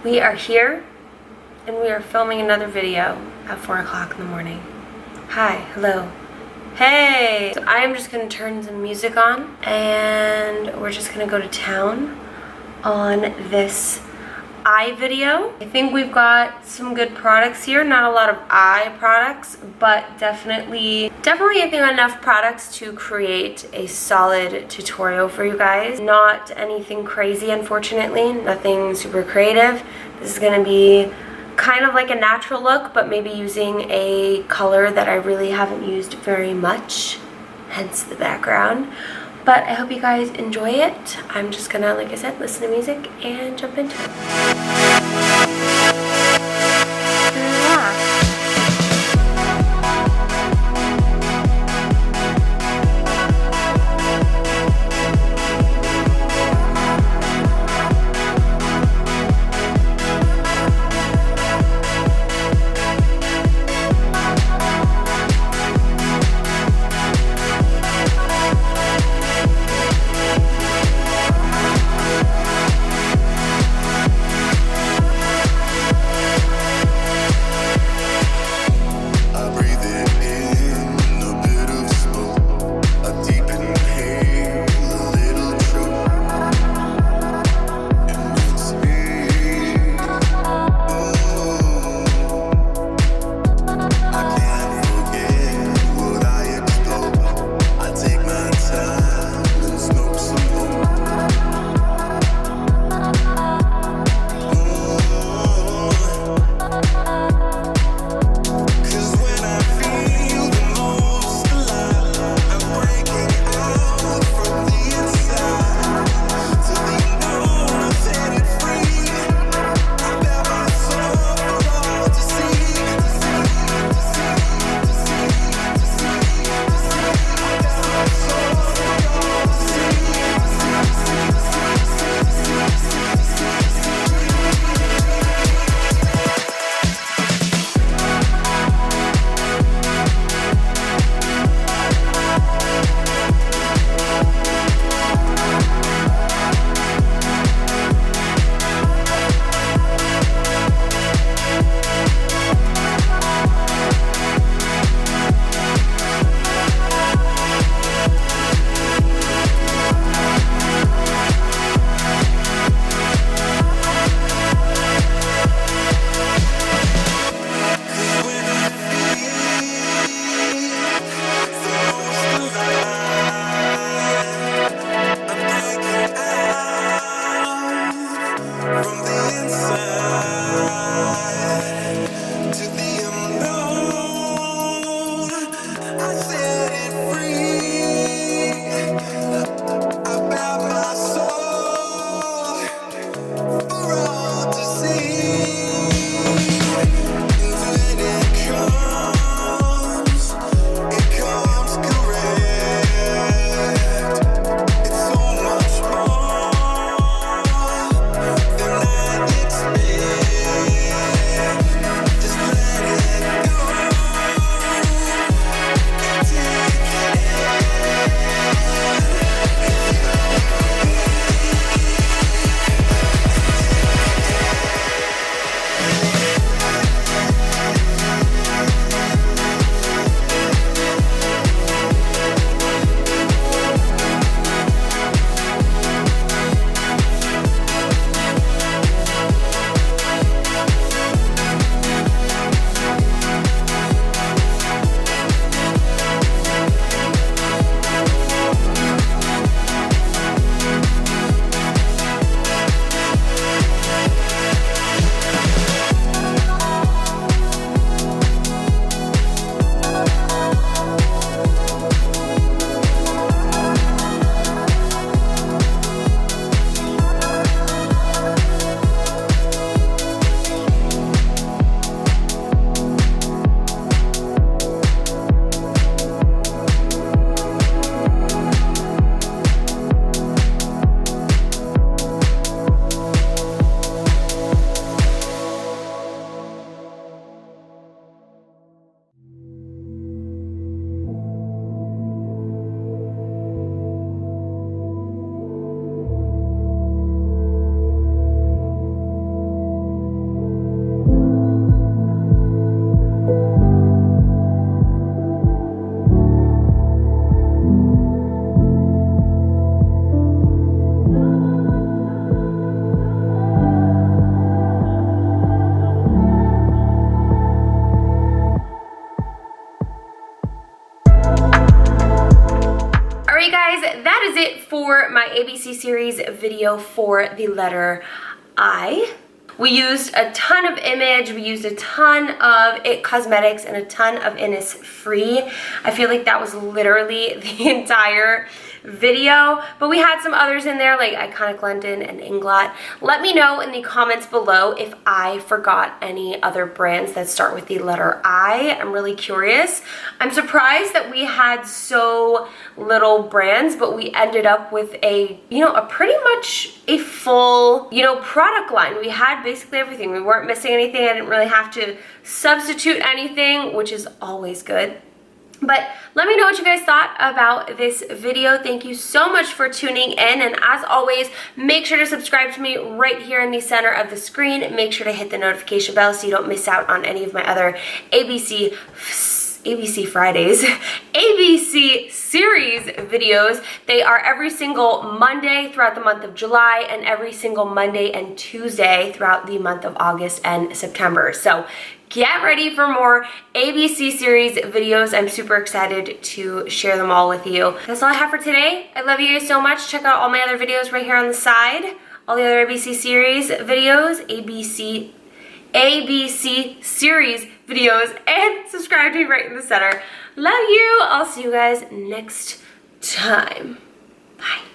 We are here and we are filming another video at 4 o'clock in the morning. Hi, hello. Hey! So I am just gonna turn some music on and we're just gonna go to town on this eye video. I think we've got some good products here. Not a lot of eye products, but definitely I think enough products to create a solid tutorial for you guys. Not anything crazy, unfortunately. Nothing super creative. This is gonna be kind of like a natural look, but maybe using a color that I really haven't used very much, hence the background. But I hope you guys enjoy it. I'm just gonna, like I said, listen to music and jump into it. it for my ABC series video for the letter I. We used a ton of Image, we used a ton of IT Cosmetics, and a ton of Innisfree. I feel like that was literally the entire video, but we had some others in there like Iconic London and Inglot. Let me know in the comments below if I forgot any other brands that start with the letter I. I'm really curious. I'm surprised that we had so little brands, but we ended up with a pretty much a full, product line. We had basically everything. We weren't missing anything. I didn't really have to substitute anything, which is always good. But let me know what you guys thought about this video. Thank you so much for tuning in, and as always, make sure to subscribe to me right here in the center of the screen. Make sure to hit the notification bell so you don't miss out on any of my other ABC Fridays, ABC series videos. They are every single Monday throughout the month of July and every single Monday and Tuesday throughout the month of August and September. So get ready for more ABC series videos. I'm super excited to share them all with you. That's all I have for today. I love you guys so much. Check out all my other videos right here on the side. All the other ABC series videos, ABC series videos, and subscribe to me right in the center. Love you. I'll see you guys next time. Bye.